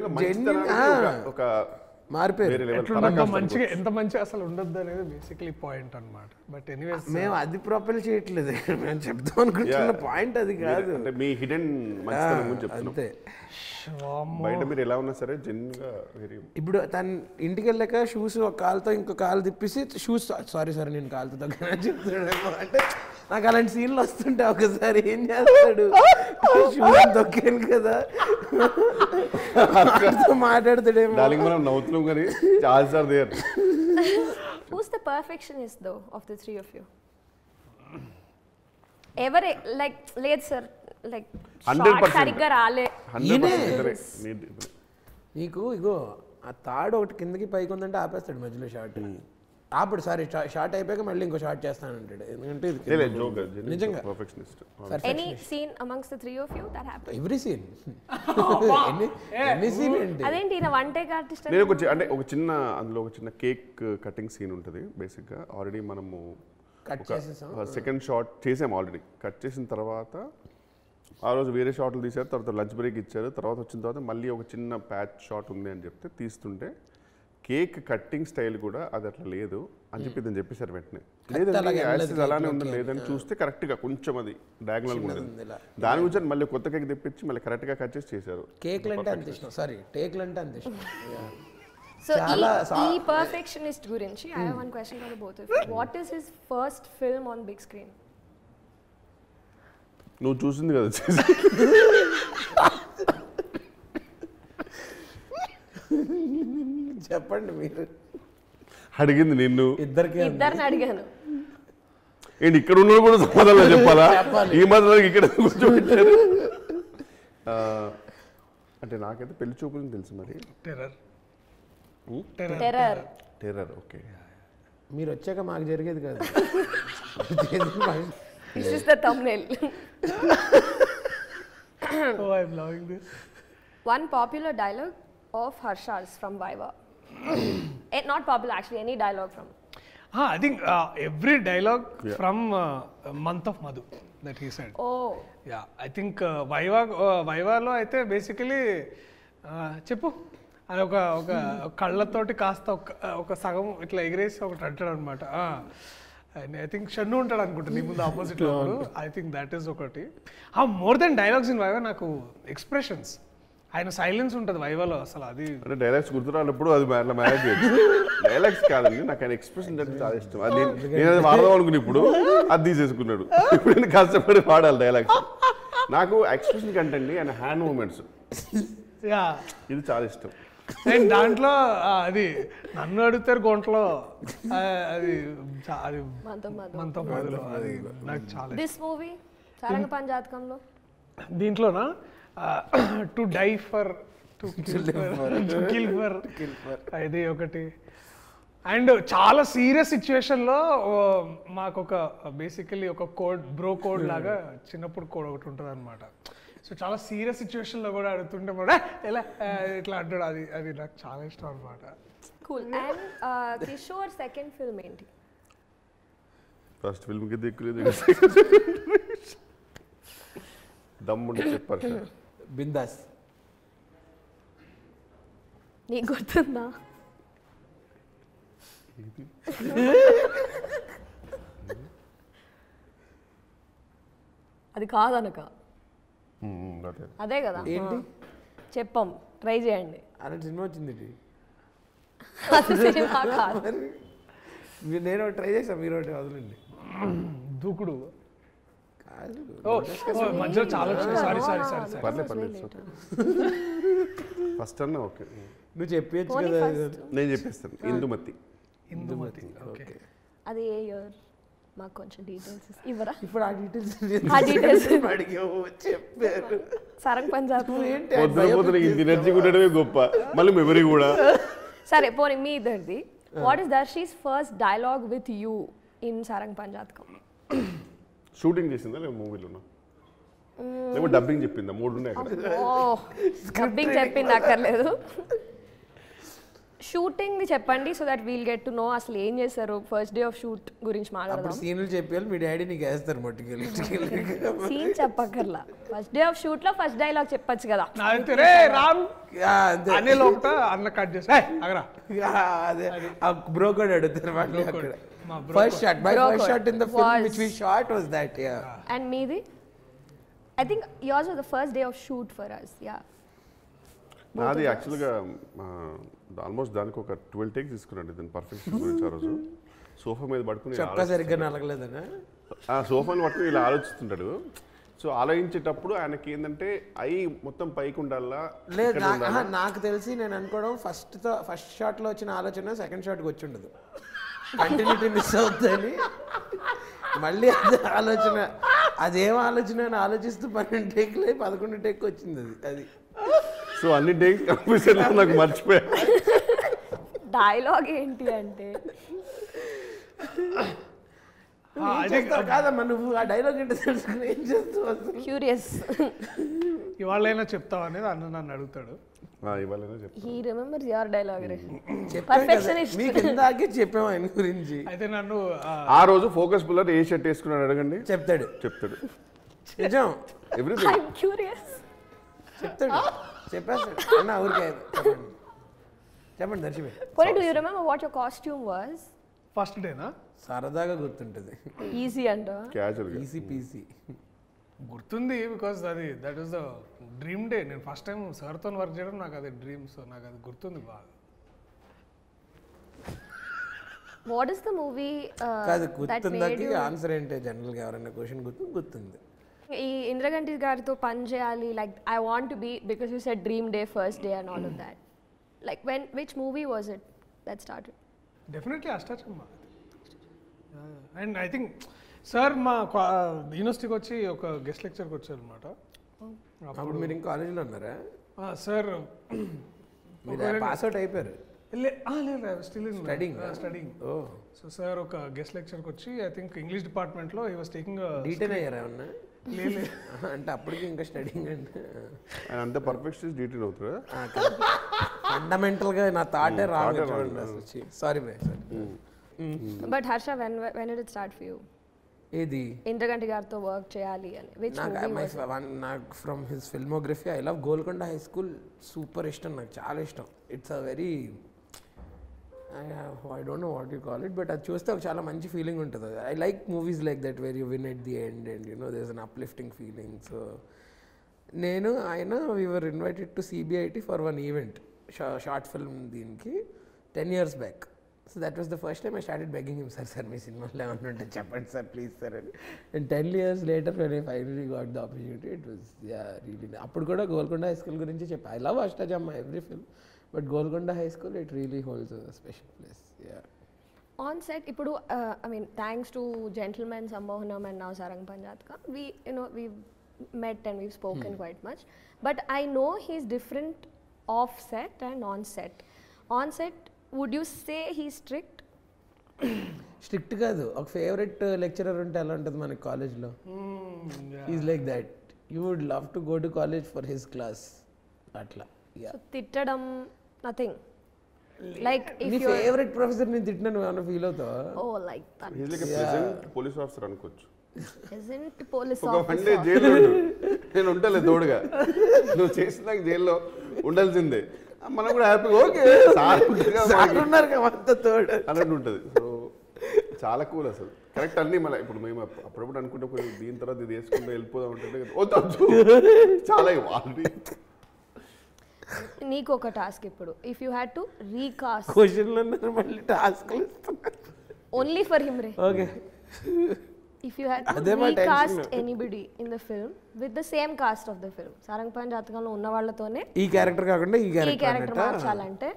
ఒక మారిపోయారు. ఎంత మంచి అసలు ఉండద్దు అనేది బేసిక్లీ పాయింట్ అన్నమాట. బట్ ఎనీవేస్ మేము అది ప్రొపెల్ చేయట్లేదు, మేము చెప్తాం అనుకుంటున్న పాయింట్ అది కాదు. అంటే మీ హిడెన్ మంచితనం గురించి చెప్తున్నాం. అంతే. బయట మీరు ఎలా ఉన్నా సరే జెన్యున్గా వెరీ. ఇప్పుడు తను ఇంటికి వెళ్ళాక షూస్ ఒక కాలుతో ఇంకో కాలు తిప్పేసి షూస్ సారీ నేను కాలుతో తగ్గ చెప్తున్నాడేమో అంటే నాకు అలాంటి సీన్లు వస్తుంటే ఒకసారి ఏం చేస్తాడు, షూస్ తొక్కాను కదా మాట్లాడతాడేమో. మనం నవ్వుతున్నాం కానీ చాలా sir there. Who's the perfectionist though of the three of you? Ever like లేదు సార్ like 100% సరిగ్గా రాలే. నీకు ఇగో ఆ తాడు ఒకటి కిందకి పైకి ఉందంటే ఆపేస్తాడు మధ్యలో షార్ట్. అప్పుడు సారీ షార్ట్ అయిపోయాక మళ్ళీ ఇంకో షార్ట్ చేస్తానంటాడు. ఎందుకంటే నిజంగా Any scene amongst the three of you that happened? Every scene ఎన్ని సీన్ ఏంటి అదేంటి నా వన్ టేక్ ఆర్టిస్ట్ నేను అంటే ఒక చిన్న అందులో ఒక చిన్న కేక్ కటింగ్ సీన్ ఉంటుంది. బేసిక్గా ఆల్రెడీ మనము కట్ చేసేసాం, సెకండ్ షాట్ చేసాము ఆల్రెడీ. కట్ చేసిన తర్వాత ఆ రోజు వేరే షాట్లు తీశారు, తర్వాత లంచ్ బ్రేక్ ఇచ్చారు. తర్వాత వచ్చిన తర్వాత మళ్ళీ ఒక చిన్న ప్యాచ్ షాట్ ఉంది అని చెప్తే తీస్తుంటే కేక్ కట్టింగ్ స్టైల్ కూడా అది అట్లా లేదు అని చెప్పి నేను చెప్పేశారు వెంటనే. లేదండి అలానే ఉంది, లేదని చూస్తే కరెక్ట్గా కొంచెం అది డయాగ్నల్గా ఉంటుంది. దాని గురించి మళ్ళీ కొత్త కేక్ తెప్పించి మళ్ళీ కరెక్ట్గా కట్ చేసి చేశారు. కేక్లు అంటే అంత ఇష్టం, సారీ టేక్లు అంటే అంత ఇష్టం. So ఈ perfectionist గురించి I have one question for both of you. What is his first film on big screen? నువ్వు చూసింది కదా చెప్పండి మీరు. అడిగింది నిన్ను, ఇద్దరిని అడిగాను. ఏంటి ఇక్కడ ఉన్న కూడా సమాధానం చెప్పాలా? ఈ మాత్రం ఇక్కడ కూర్చోబెట్టారు. అంటే నాకైతే పెళ్లి చూపులు తెలుసు. మరి టెర్రర్ ఓకే. మీరు వచ్చాక మాకు జరిగేది కాదు. This is the thumbnail. Oh, I'm loving this. One popular dialogue of Harsha's from Viva. Not popular actually, any dialogue from. I think every dialogue from Month of Madhu that he said. Oh. Yeah, I think Viva lo aithe basically చెప్పు అది ఒక కళ్ళతోటి కాస్త ఒక సగం ఇట్లా ఎగిరేసి ఒకటి అంటాడు అనమాట. ఐ థింక్ షన్ను ఉంటాడు అనుకుంటా నీ ముందు ఆపోజిట్లో. ఐ థింక్ దాట్ ఈస్ ఒకటి. More than dialogues in viva నాకు ఎక్స్ప్రెషన్స్, ఆయన సైలెన్స్ ఉంటుంది వైవాలో అసలు. అది అంటే డైలాగ్స్ గుర్తురానప్పుడు అది అట్లా మేనేజ్ చేయొచ్చు. డైలాగ్స్ కాదండి, నాకు ఆయన ఎక్స్ప్రెషన్ అంటే చాలా ఇష్టం. అది నేను అది వాడదాం అనుకుని ఇప్పుడు అది తీసేసుకున్నాడు. ఇప్పుడు నేను కష్టపడి వాడాలి డైలాగ్స్. నాకు ఎక్స్ప్రెషన్ కంటే అండి ఆయన హ్యాండ్ మూమెంట్స్ ఇది చాలా ఇష్టం. అండ్ దాంట్లో అది నన్ను అడుగుతారు గొంటలో అది అది మనతో మొదలు అది నాకు చాలా. దిస్ మూవీ సారంగ పంజాతకంలో దీంట్లోనా to die for to kill for ఇది ఒకటి. అండ్ చాలా సీరియస్ సిచ్యువేషన్లో మాకు ఒక బేసికలీ ఒక కోడ్ బ్రో కోడ్ లాగా చిన్నప్పుడు కోడ్ ఒకటి ఉంటుంది అనమాట. సో చాలా సీరియస్ సిచ్యువేషన్లో కూడా అడుగుతుంటే కూడా ఎలా ఇట్లా అంటాడు. అది నాకు చాలా ఇష్టం అనమాట. Cool. And Kishore second film ఏంటి? ఫస్ట్ ఫిల్మ్కి దిక్కులేదు, దమ్ముండి చెప్పారు సార్. బిందాస్. నీకు గుర్తుందా? అది కాదనక అదే కదా ఏంటి చెప్పం, ట్రై చేయండి. అలాంటి సినిమా వచ్చింది. సినిమా కాదు, నేను ట్రై చేసాను, మీరు ఒకటి వదలండి. దూకుడు మధ్యలో చాలా ఫస్ట్ అన్న ఓకే నువ్వు చెప్పేచ్చు కదా. నేను చెప్పేస్తాను. ఇందుమతి. ఓకే. అది ఏ ఇయర్? మాకు కొంచెం డీటెయిల్స్ ఇవ్వరా? ఇప్పుడు ఆ డీటెయిల్స్ అడిగావు చెప్పారు. సారంగ్ పంజాబ్ ఎనర్జీ ఉండడమే గొప్ప, మళ్ళీ మెమరీ కూడా. సరే పోనీ మీ ఇద్దరిది. What is Darshi's first dialogue with you in Sarang Panjatakam? Shooting చేసిందా లేదా మూవీలోనా లేకపోతే డబ్బింగ్ చెప్పిందా? మూడు ఉన్నాయి అక్కడ. డబ్బింగ్ చెప్పింది అక్కర్లేదు, షూటింగ్ చెప్పండి so that we'll get to know అసలు ఏం చేశారు ఫస్ట్ డే ఆఫ్ షూట్ గురించి అప్పుడు మాట్లాడదాం. సీన్లు చెప్పాలి మీ డాడీ నీకు వేస్తారు మట్టుకెళ్ళి సీన్ చెప్పక్కర్లా, ఫస్ట్ డే ఆఫ్ షూట్ లో ఫస్ట్ డైలాగ్ చెప్పొచ్చు కదా. నాదైతే రే రామ్ అనే లోపల అన్న కట్ చేసి అగరా అదే ఆ బ్రో కూడా అడుగుతారు మళ్ళీ అక్కడ. First shot my first shot in the film which we shot was that. Yeah and మీది I think yours was the first day of shoot for us. Yeah, నాది యాక్చువల్గా ఆల్మోస్ట్ దానికి ఒక 12 టేక్స్ తీసుకున్నాను దీని పర్ఫెక్షన్ గురించి. ఆ రోజు సోఫా మీద పడుకుని చొక్కా సరిగ్గా నలగలేదనా ఆ సోఫాని పట్టుకుని ఇలా ఆలోచిస్తుంటాడు. సో ఆలోచించేటప్పుడు ఆయనకి ఏంటంటే ఐ మొత్తం పైకి ఉండాలా లేదు. నాకు తెలిసి నేను అనుకోవడం ఫస్ట్ షాట్ లో వచ్చిన ఆలోచన సెకండ్ షాట్కి వచ్చి ఉండదు, కంటిన్యూటీ మిస్ అవుతుందని. మళ్ళీ అదే ఆలోచన, అదేం ఆలోచన అని ఆలోచిస్తూ 12 టేక్లే 11 టేక్ వచ్చింది అది. సో అన్ని టేక్స్ కన్ఫ్యూజన్ నాకు మర్చిపోయా. డైలాగ్ ఏంటి అంటే కాదమ్మా నువ్వు ఆ డైలాగ్ ఏంటో తెలుసుకుని ఏం చేస్తావు అసలు? క్యూరియస్. ఇవాళైనా చెప్తావు అనేది అన్న నన్ను అడుగుతాడు. ఇవాళైనా చెప్తాను. He remembers your dialogue ray. Perfectionist. మీకు ఇందాకే చెప్పాము ఆయన గురించి. అయితే నన్ను ఆ రోజు ఫోకస్ పుల్లర్ ఏ షర్ట్ వేసుకున్నాడు అడగండి, చెప్తాడు. నిజం ఎవ్రీథింగ్. I am curious. చెప్తాడు, చెప్పేస్తాడు. అన్న ఊరికే చెప్పండి చెప్పండి దర్శిపోయి. Pony, do you remember what your costume was? First డేనా సరదాగా గుర్తుంటుంది. Easy అంట. క్యాజువల్గా ఈసీ పీసీ గుర్తుంది బికాస్ అది that is the dream day. నేను ఫస్ట్ టైం సార్తో వర్క్ చేయడం నాకు అది డ్రీమ్. సో నాకు అది గుర్తుంది బాగా. What is the movie కాదు that made గుర్తుందాకి you ఆన్సర్ ఏంటి జనరల్గా ఎవరైనా క్వశ్చన్ గుర్తుంది. ఈ ఇంద్రగంటి గారితో పని చేయాలి like I want to be because you said dream day first day and all of that. Like when which movie was it that started? Definitely Ashta Chamma. And I think sir మా యూనివర్సిటీకి వచ్చి ఒక గెస్ట్ లెక్చర్కి వచ్చారు అనమాట. అప్పుడు మీరు ఇంకా కాలేజీలో ఉన్నారా? సార్ మీరు పాస్ అవుట్ అయిపోయారు? లేదు still in studying. So sir ఒక గెస్ట్ లెక్చర్కి వచ్చి ఐ థింక్ ఇంగ్లీష్ డిపార్ట్మెంట్లో హీ వాస్ టేకింగ్ డీటెయిల్ అయ్యారా ఏమన్నా? లేదు అంటే అప్పటికి ఇంకా స్టడింగ్ అంటే ఆయన అంత పర్ఫెక్షన్ డీటెయిల్ అవుతారా? ఫండమెంటల్గా నా థాటే wrong. Sorry bye sir. But Harsha when did it start for you? ఏది ఇంద్రగంటి గారితో వర్క్ చేయాలి అని which movie was it? నాకు from his filmography I love Golconda high school. Super ఇష్టం, నాకు చాలా ఇష్టం. It's a very I don't know what you call it, but అది చూస్తే ఒక చాలా మంచి ఫీలింగ్ ఉంటుంది. I like movies like that where you win at the end and you know there is an uplifting feeling. So నేను ఆయన we were invited to CBIT for one event, short film దీనికి 10 years back. So that was the first time I started begging him, sir మీ సినిమాలో ఏమన్నా ఉంటే చెప్పండి sir please sir అని. And 10 years later when I finally got the opportunity, it was really. అప్పుడు కూడా Golconda high school గురించి చెప్పా. I love Ashtachamma every film, but Golconda high school it really holds a special place. On set ఇప్పుడు I mean thanks to Gentleman Sammohanam and now Sarang Panjatka we've met and we've spoken quite much, but I know he's different off set and on set. On set would you say he's strict? Strict కాదు, ఒక favourite lecturer ఉంటే ఎలా ఉంటుంది మనకి కాలేజ్లో. Is like that. You would love to go to college for his class అట్లా. So తిట్టడం nothing like if నీ you ఫేవరెట్ ప్రొఫెసర్ ని తిట్టినా నువ్వు ఏమైనా ఫీల్ అవుతావా? oh like that he's like a present police officer అనుకోవచ్చు. isn't police ఒక వన్ డే officer జైల్లో నేను ఉంటలే తోడుగా, నువ్వు చేసిన జైల్లో ఉండాల్సిందే. మనం కూడా హ్యాపీగా ఓకే సార్ ఉన్నారు కదా అంతా తోడు అన్నట్టు ఉంటుంది. సో చాలా కూల్ అసలు. కరెక్ట్ అన్నీ మళ్ళీ ఇప్పుడు మేము అప్పుడప్పుడు అనుకుంటే కొంచెం దీని తర్వాత ఇది వేసుకుంటూ వెళ్ళిపోదాం అంటే చాలా ఆల్రెడీ. నీకు ఒక టాస్క్ ఇప్పుడు if you had to recast క్వశ్చన్లు ఉన్నారు మళ్ళీ టాస్క్లు ఇస్తున్నారు. Only for him ray. Okay If you had to అదే మా recast tension. anybody in the film with the same cast of the film, Sarangapani జాతకంలో ఉన్న వాళ్ళతోనే ఈ క్యారెక్టర్ కాకుండా ఈ ఈ క్యారెక్టర్ క్యారెక్టర్ మార్చాలంటే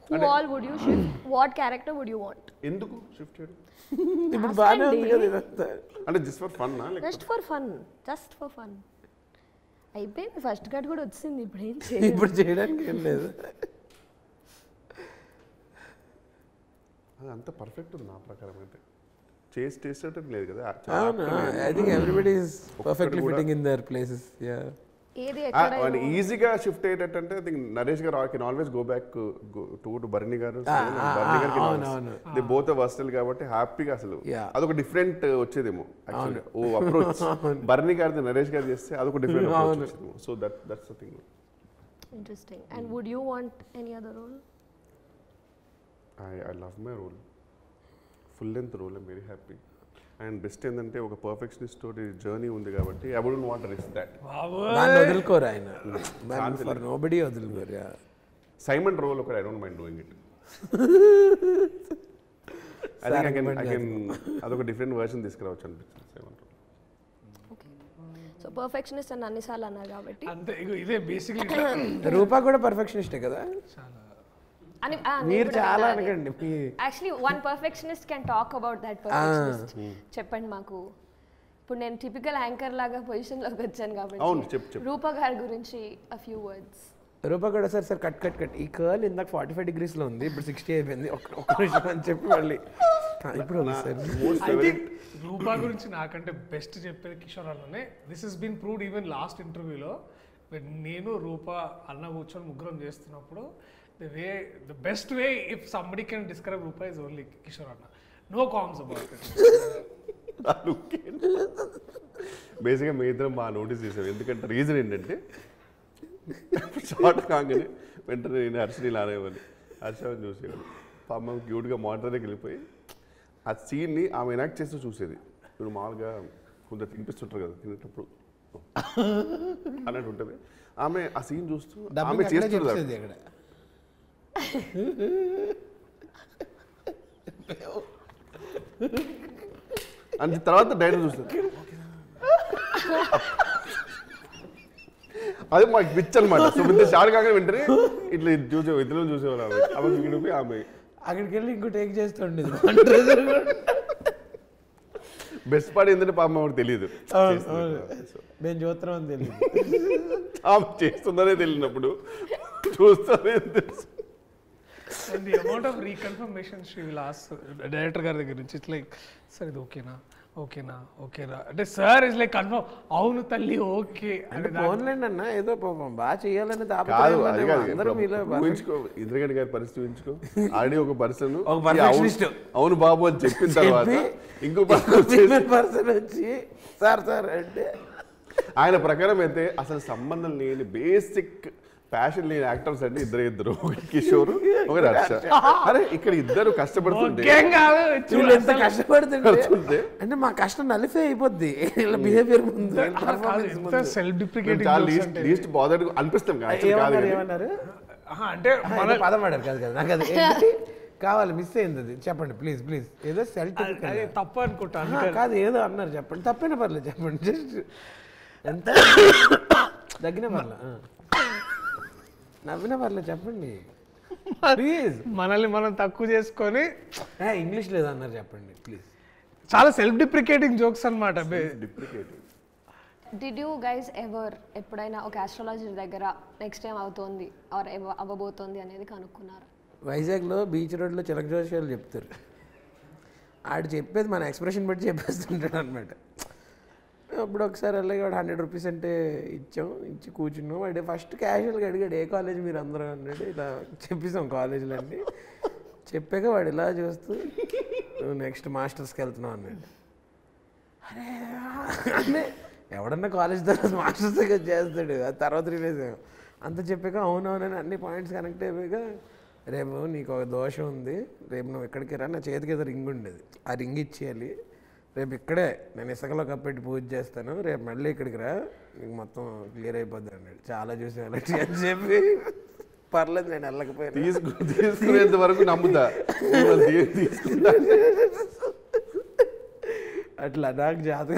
who all would you shift? What character would you want? ఎందుకు షిఫ్ట్ చేయడం ఇప్పుడు బాగానే ఉంది కదా ఇదంతా. అంటే just for fun Just for fun. Just for fun. అయిపోయింది, ఫస్ట్ కట్ కూడా వచ్చింది, ఇప్పుడు ఏం ఇప్పుడు చేయడానికి ఏం లేదు. అది అంత పర్ఫెక్ట్ ఉంది నా ప్రకారం అయితే. చేసేటట్టు లేదు కదా. అవును, I think everybody is perfectly fitting in their places. Yeah ఏది ఎక్కడ ఈజీగా షిఫ్ట్ అయ్యేటంటే I think Naresh garu can always go back to Barney garu Barney గారికి దే బోత్ వర్స్టల్ కాబట్టి హ్యాపీగా అసలు అదొక డిఫరెంట్ వచ్చేదేమో యాక్చువల్లీ ఓ అప్రోచ్ బర్నీ గారిది నరేష్ గారు చేస్తే అదొక డిఫరెంట్ అప్రోచ్ వచ్చేదేమో so that's the thing. Interesting. And would you want any other role? I love my role, full length role. I'm very happy. And best ఏంటంటే ఒక పర్ఫెక్షనిస్ట్ తోటి journey ఉంది కాబట్టి I wouldn't want to risk that. దాన్ని వదులుకోరు ఆయన, for nobody వదులుకోరు. Simon role ఒకటి I don't mind doing it. I can అదొక డిఫరెంట్ వర్షన్ తీసుకురావచ్చు అనిపించింది సైమన్ రోల్. సో పర్ఫెక్షనిస్ట్ అని అన్నిసార్లు అన్నారు కాబట్టి అంతే. ఇదే బేసిక్లీ రూపా కూడా పర్ఫెక్షనిస్టే కదా. అని మీరు చాలా అనకండి. Actually one perfectionist can talk about that perfectionist. చెప్పండి మాకు. ఇప్పుడు నేను టిపికల్ యాంకర్ లాగా పొజిషన్లోకి వచ్చాను కాబట్టి రూపా గారి గురించి a few words. రూపా కూడా సార్ కట్ ఈ కర్ల్ ఇందాక 45 degreesలో ఉంది, ఇప్పుడు 60 అయిపోయింది, ఒక్క నిమిషం అని చెప్పి మళ్ళీ ఇప్పుడు రూపా గురించి నాకంటే బెస్ట్ చెప్పేది కిషోర్ అన్ననే. This is been proved even last ఇంటర్వ్యూలో నేను రూపా అన్న కూర్చొని ముగ్గురం చేస్తున్నప్పుడు the best way if somebody can describe Rupa is only Kishore Anna. No qualms about it. బేసిక్గా మీ ఇద్దరం బాగా నోటీస్ చేసాం. ఎందుకంటే రీజన్ ఏంటంటే షార్ట్ కాగానే వెంటనే నేను హర్షని లానేవాడిని, హర్షని చూసేవాడు. పాపం క్యూట్గా మానిటర్కి వెళ్ళిపోయి ఆ సీన్ని ఆమె ఎనాక్ట్ చేస్తూ చూసేది. ఇప్పుడు మామూలుగా కొందరు తినిపిస్తుంటారు కదా, తినేటప్పుడు అన్నట్టు ఉంటుంది. ఆమె ఆ సీన్ చూస్తూ ఆమె చేస్తుంది అక్కడ. అంత తర్వాత డైరెక్ట్ చూస్తుంది. అది మాకు పిచ్ అనమాట. సో ఇంత షార్ట్ కాగానే వెంటనే ఇట్లా ఇద్దరు చూసేవాళ్ళు. ఆమె ఇక్కడికి ఆమె అక్కడికి వెళ్ళి ఇంకో టేక్ చేస్తుండేది. బెస్ట్ పార్ట్ ఏంటంటే పాపం ఆమెకు తెలియదు, మేము చూస్తున్నాం అని తెలియదు, ఆమె చేస్తుందనే తెలియనప్పుడు చూస్తానే తెలుసు. And the amount of reconfirmation she will ask director గారి దగ్గర నుంచి, ఇట్స్ లైక్ సార్ ఇది ఓకేనా ఓకేనా ఓకేనా అంటే సార్ ఇస్ లైక్ కన్ఫర్మ్ అవును తల్లి ఓకే అంటే ఫోన్లేండి అన్న ఏదో పాపం బాగా చేయాలని కాదు. అది కాదు, ఊహించుకో ఇంద్రగడ్డి గారి పరిస్థితి ఊహించుకో. ఆల్రెడీ ఒక పర్సన్ అవును బాబు అని చెప్పిన తర్వాత ఇంకో పర్సన్ వచ్చి సార్ అంటే ఆయన ప్రకారం అయితే అసలు సంబంధం లేని బేసిక్ ప్యాషన్ లేని యాక్టర్స్ అంటే ఇద్దరు, ఒకటి కిషోర్ ఒకటి హర్ష. అరే ఇక్కడ ఇద్దరు కష్టపడుతుంటే కష్టపడుతుంటే అంటే మా కష్టం నలిఫే అయిపోద్ది బిహేవియర్ ముందు. సెల్ఫ్ డిప్రికేటింగ్ లీస్ట్ బాదర్డ్ అనిపిస్తాం. ఏమన్నారు అంటే పదం పడారు కాదు కదా, నాకు అది కావాలి, మిస్ అయింది అది. చెప్పండి ప్లీజ్ ప్లీజ్. ఏదో సెల్ఫ్ తప్పు అనుకుంటాను కాదు, ఏదో అన్నారు చెప్పండి. తప్పైనా పర్లేదు చెప్పండి. జస్ట్ ఎంత తగ్గిన పర్లేదు, నవ్విన పర్లేదు చెప్పండి ప్లీజ్. మనల్ని మనం తక్కువ చేసుకొని ఇంగ్లీష్ లేదా అన్నారు చెప్పండి ప్లీజ్. చాలా సెల్ఫ్ డిప్రికేటింగ్ జోక్స్ అనమాట. డిడ్ యూ గైస్ ఎవర్ ఎప్పుడైనా ఒక ఆస్ట్రాలజర్ దగ్గర నెక్స్ట్ టైం అవుతోంది ఆర్ అవ్వబోతోంది అనేది కనుక్కున్నారు? వైజాగ్లో బీచ్ రోడ్లో చిలక జోషాలు చెప్తారు. ఆడు చెప్పేది మన ఎక్స్ప్రెషన్ బట్టి చెప్పేస్తుంటాడు అనమాట. అప్పుడు ఒకసారి అలాగే వాడు 100 రూపీస్ అంటే ఇచ్చి కూర్చున్నాం. వాడు ఫస్ట్ క్యాజువల్గా అడిగాడు ఏ కాలేజ్ మీరు అందరూ అన్నాడు. ఇలా చెప్పేసాం కాలేజీలు అన్నీ. చెప్పాక వాడు ఇలా చూస్తూ నువ్వు నెక్స్ట్ మాస్టర్స్కి వెళ్తున్నావు అన్నాడు. అరే అంటే ఎవడన్నా కాలేజ్ తర్వాత మాస్టర్స్ చేస్తాడు, అది తర్వాత రిలీజ్ అంత చెప్పాక అవునవునని అన్ని పాయింట్స్ కనెక్ట్ అయిపోయాక రేపు నీకు ఒక దోషం ఉంది, రేపు నువ్వు ఎక్కడికి రా, నా చేతికి ఏదో రింగ్ ఉండేది, ఆ రింగ్ ఇచ్చేయాలి, రేపు ఇక్కడే నేను ఇసుకలో కప్పెట్టి పూజ చేస్తాను, రేపు మళ్ళీ ఇక్కడికి రా, నీకు మొత్తం క్లియర్ అయిపోద్ది అన్నాడు. చాలా చూసి అలాంటి అని చెప్పి పర్లేదు నేను వెళ్ళకపోయాను. తీసుకునేంత వరకు నమ్ముతా అట్లా నాకు జాతకం